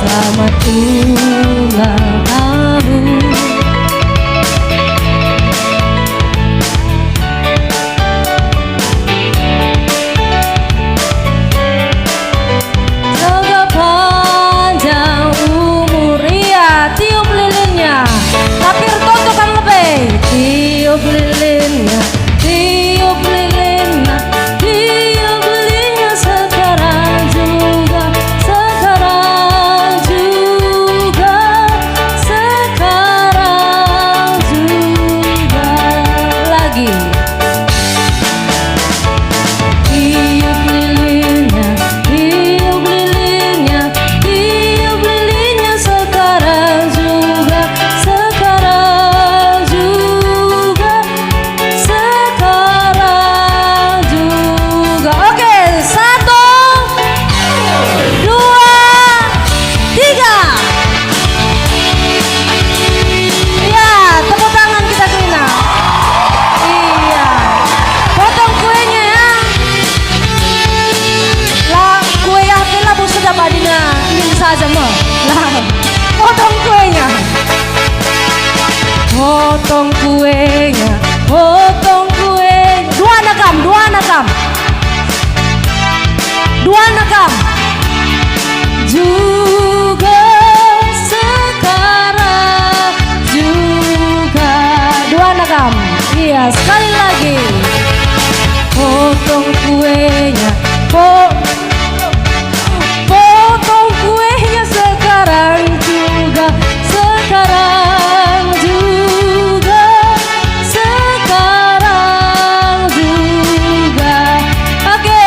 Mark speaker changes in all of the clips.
Speaker 1: selamat ulang tahun. Semoga panjang umur, iya, tiup lilinnya. Takir Toto kan lebih, tiup lilinnya, tiup lilinnya, tiup lilinnya sekarang juga, sekarang juga, sekarang juga lagi. Tiup lilinnya, tiup lilinnya, tiup lilinnya sekarang juga, sekarang juga, sekarang juga. Oke, 1, 2, 3. Iya, tepuk tangan kita Krina. Iya, potong kuenya ya. Lah, kue yakin lah bu sudah badina ini saja mah. Lah, potong kuenya. Potong kuenya, potong kuenya. Dua nakam, dua nakam, dua nakam. Juga sekarang juga, dua nakam. Iya, sekali lagi. Potong kuenya, potong kuenya sekarang juga, sekarang juga, sekarang juga. Oke,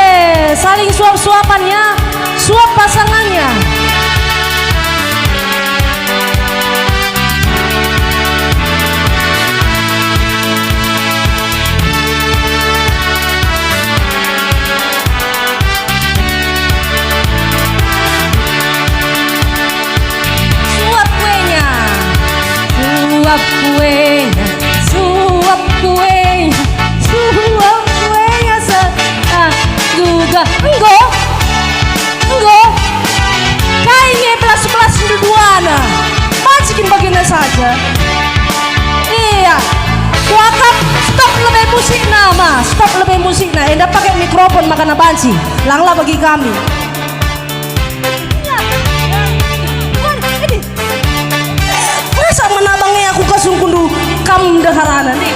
Speaker 1: saling suap-suapannya, suap pasangannya. Suap kuenya, suap kuenya, suap kuenya, suap kuenya juga. Enggak, kayaknya belas-belas duana, macikin bagiannya saja. Iya, wakap stop lebih musik nama, stop lebih musik nah. Enda pakai mikrofon makan banci, langlah bagi kami. Masa menabangnya aku kasung kundu kamu daharana nih.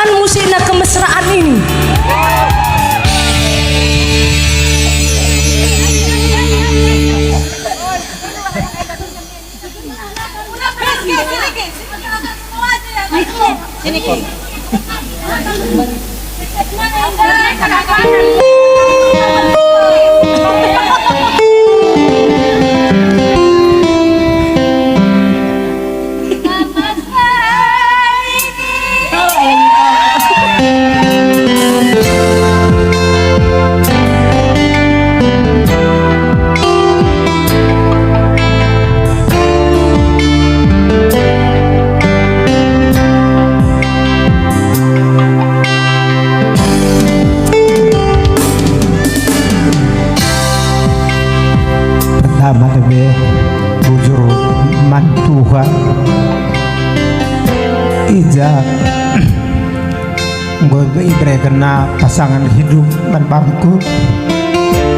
Speaker 1: Musik kemesraan ini. Sini Ki.
Speaker 2: Madame bujur mantuha ija gue ibre kena pasangan hidup man bangku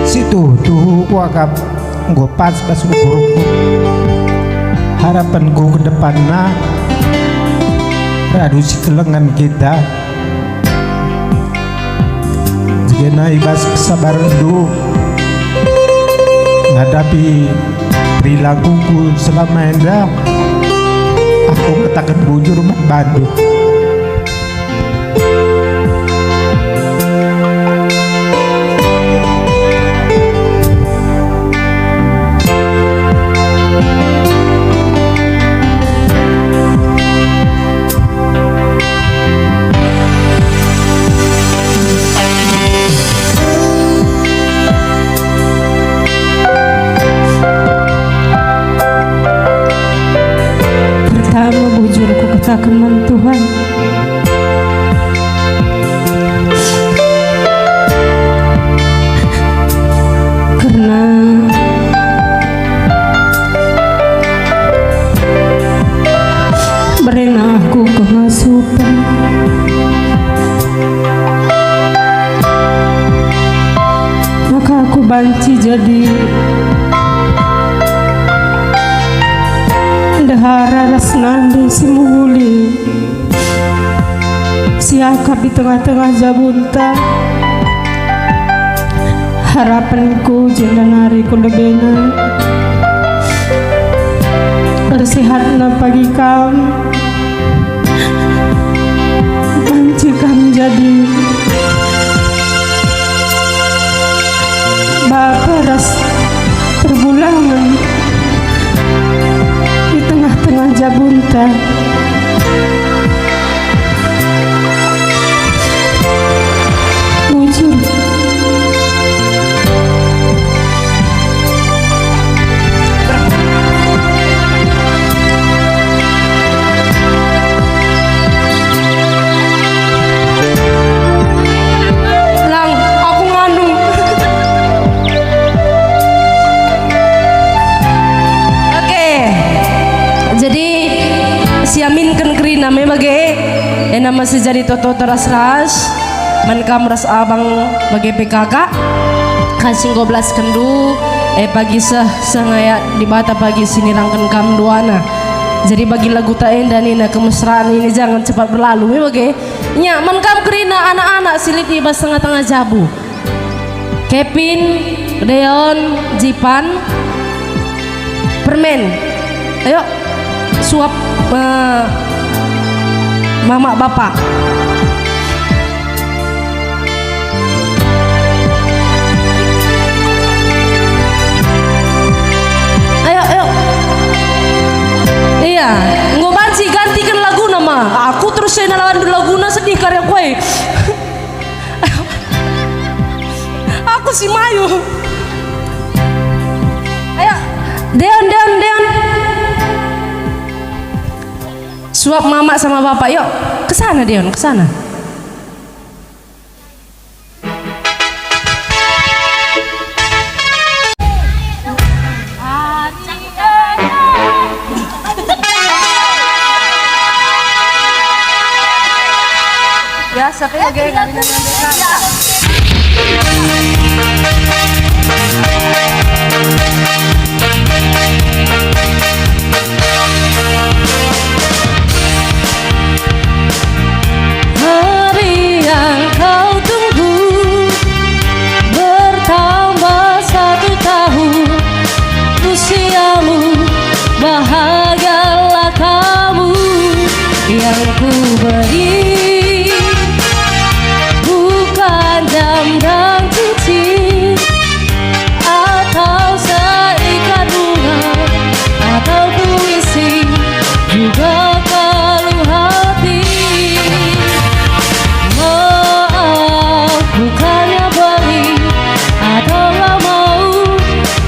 Speaker 2: situ tuh wakap gue pas ukur harapan gue ke depannya radu si kelengan kita jika ibas sabar dulu menghadapi perilakuku selama enda aku katakan bujur man Bandung.
Speaker 1: Pertama bujur ku katakan man Tuhan, karena berena aku kehasutan, maka aku banci jadi dahara rasnandi si muli si akab di tengah-tengah jabunta. Harapanku jendanari ku lebena bersehat na pagi kam mancikam jadi bapak ras perbulangan di tengah-tengah jabunta. Bujur lang aku ngandung. Oke, jadi siaminkan kerina me bage nama sejadi toto teras-ras mankam ras abang bage PKK kasing 12 kendu pagi sengaya di bata pagi sini rangkan kam duana. Jadi bagi lagu tain dan ina kemesraan ini jangan cepat berlalu me bage nya mankam kerina anak-anak silip di bas tengah-tengah jabu. Kevin, Deon, Jipan, permen. Ayo suap mama bapak. Ayo. Iya, ngoban sih gantikan lagu nama. Aku terus saya nalawan lagu sedih karya kue. Aku si Mayu. Ayo, Deon. Suap mama sama bapak, yuk kesana Deon, kesana. Ya, siapa yang lagi hari yang kau tunggu bertambah 1 tahun usiamu, bahagialah kamu yang ku beri, bukan jam dan cincin atau seikat bunga atau puisi, juga keluh hati. Maaf bukannya beli atau gak mau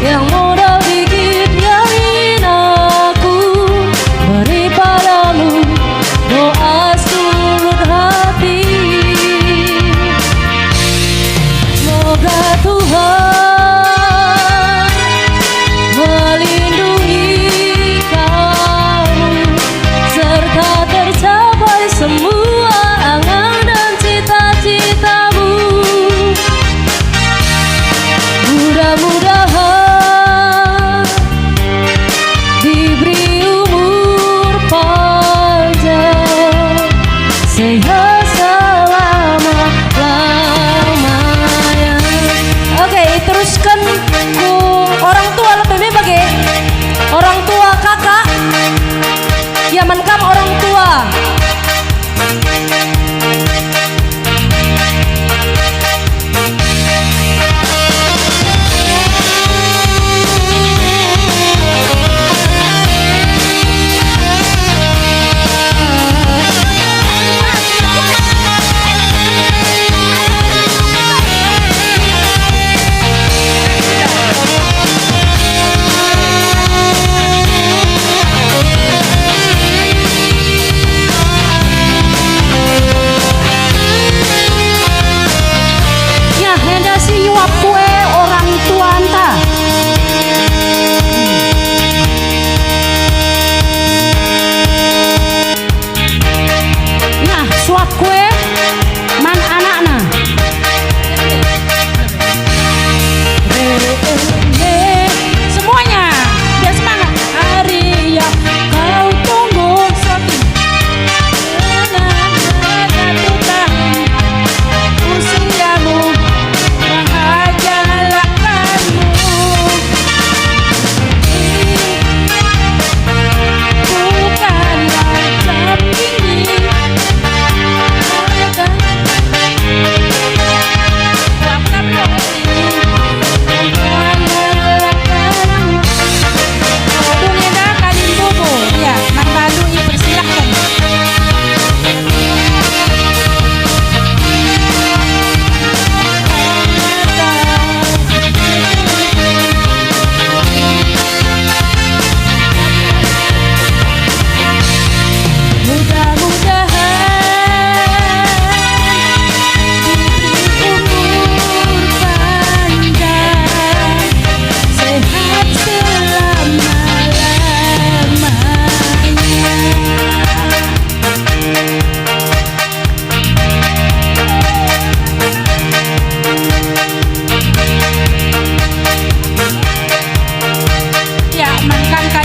Speaker 1: yang modal dikit yang ingin aku beri padamu, doa seluruh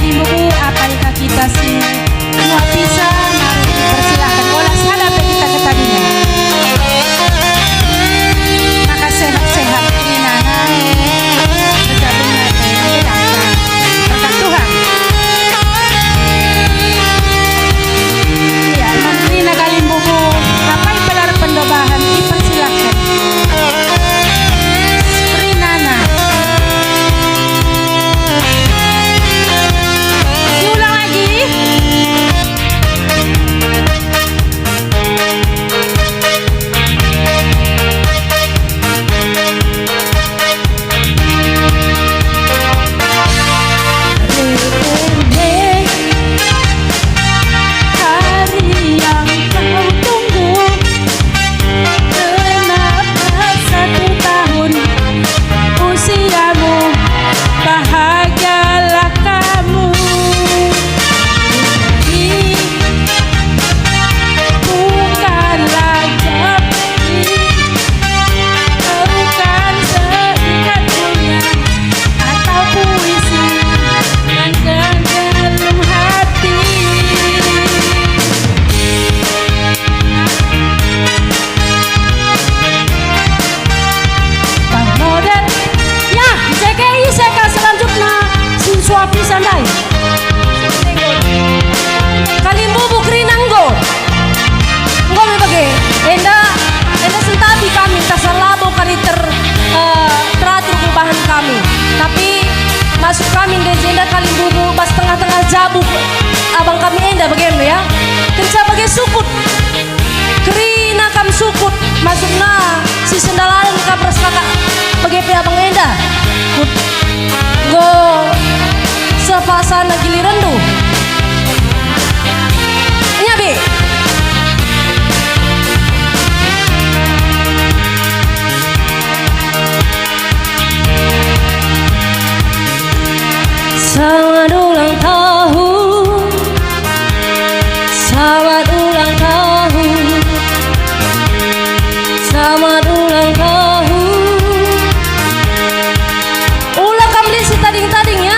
Speaker 1: Kalimbubu apa yang kita sih semua bisa mari dipersilahkan bola sana kita ke tadinya. Maka sehat-sehat ini Nana bergabungnya berkat Tuhan. Ya, Mantrina Kalimbubu apa yang belar pendobahan dipersilahkan. Nana diulang lagi. Hari yang kau tunggu, kenapa 1 tahun usiamu, bahagialah kamu. Ini bukanlah jabri, bukan seikat dunia atau puisi yang dalam hati. Bang model ya JKI seka selanjutnya siswa pisandai Kalimbubu Krinanggo nggo me bage enda sentapi kami tasalabo kali teratur perubahan kami tapi masuk kami dejenda Kalimbubu pas tengah-tengah jabu abang kami enda bagaimana ya kerja bagai sukut Krina kam sukut masukna si sendalan kam raslaka bagai abang enda go sepasana giliran du nyabi selamat ulang tahun, selamat ulang tahun, selamat ulang tahun. Ulang kembali si tading-tading ya.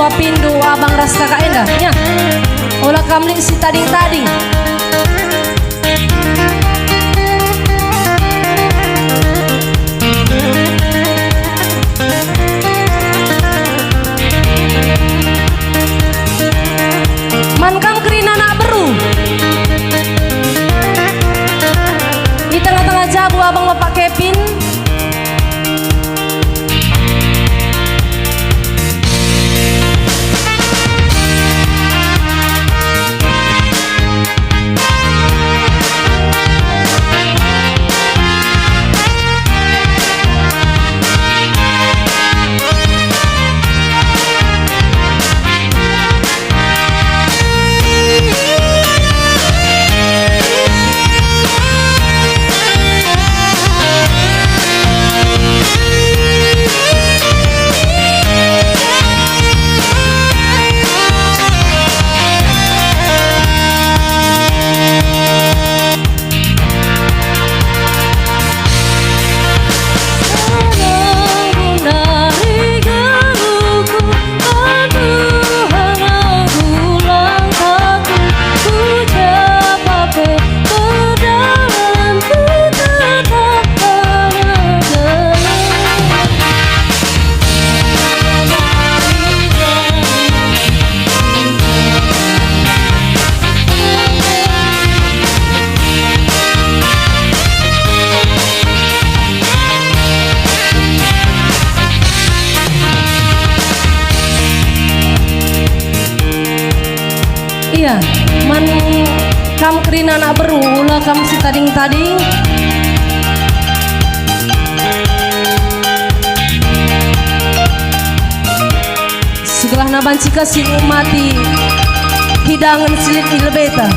Speaker 1: Wapindo abang rasta ka enda nya. Ulah kamli si tading-tading. Man kam kerina nak beru. Di tengah-tengah jabu abang bapak Kevin. Iya, man kam kerina nak berulah kam si tading-tading. Segelah nabancika si umati hidangan silit ilbeta.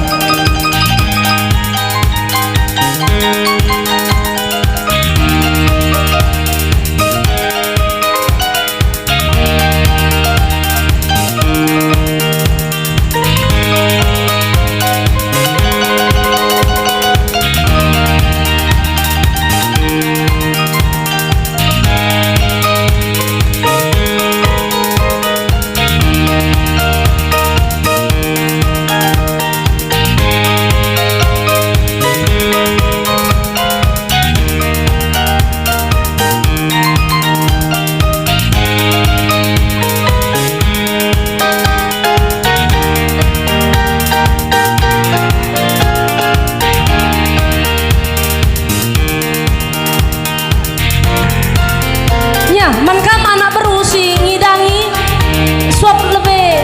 Speaker 1: Man kam anak berusi ngidangi suap lebih.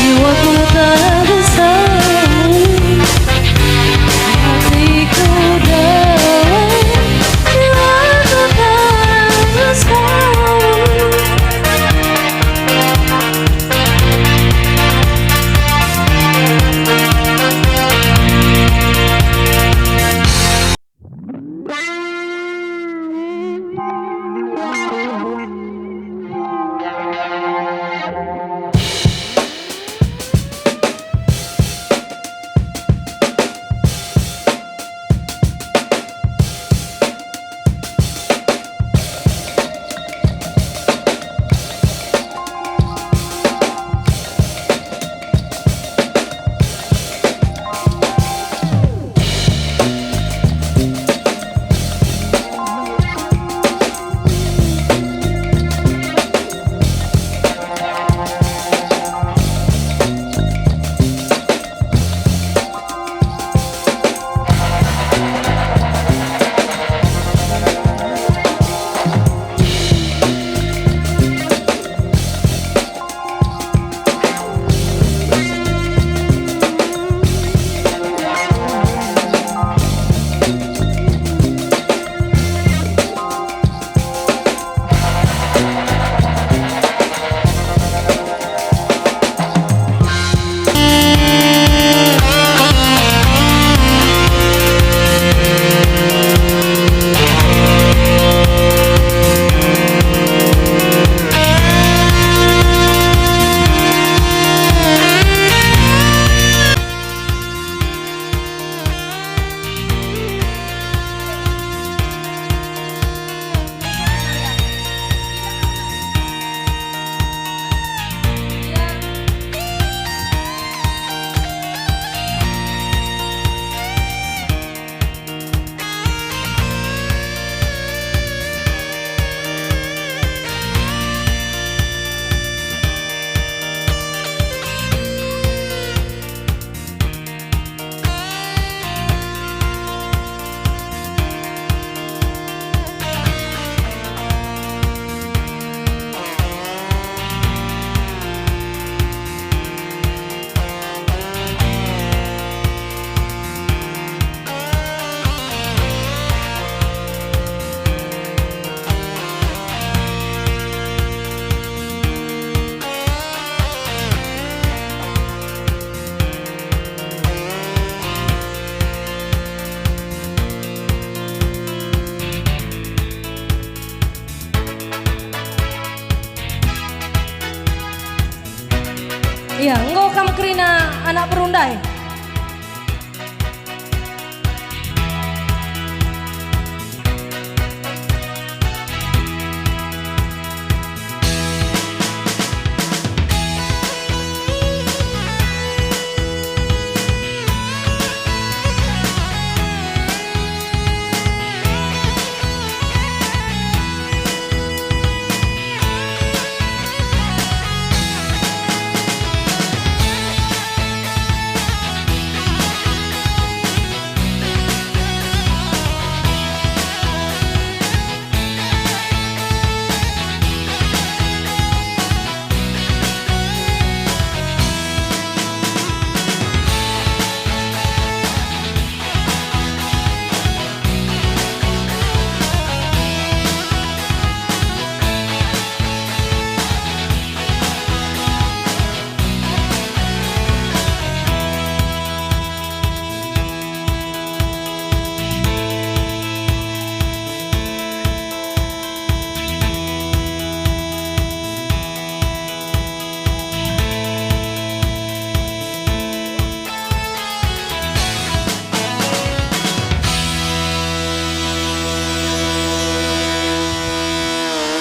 Speaker 1: Jiwaku tak bersama, hatiku Day.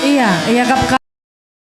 Speaker 1: Iya, iya Kak.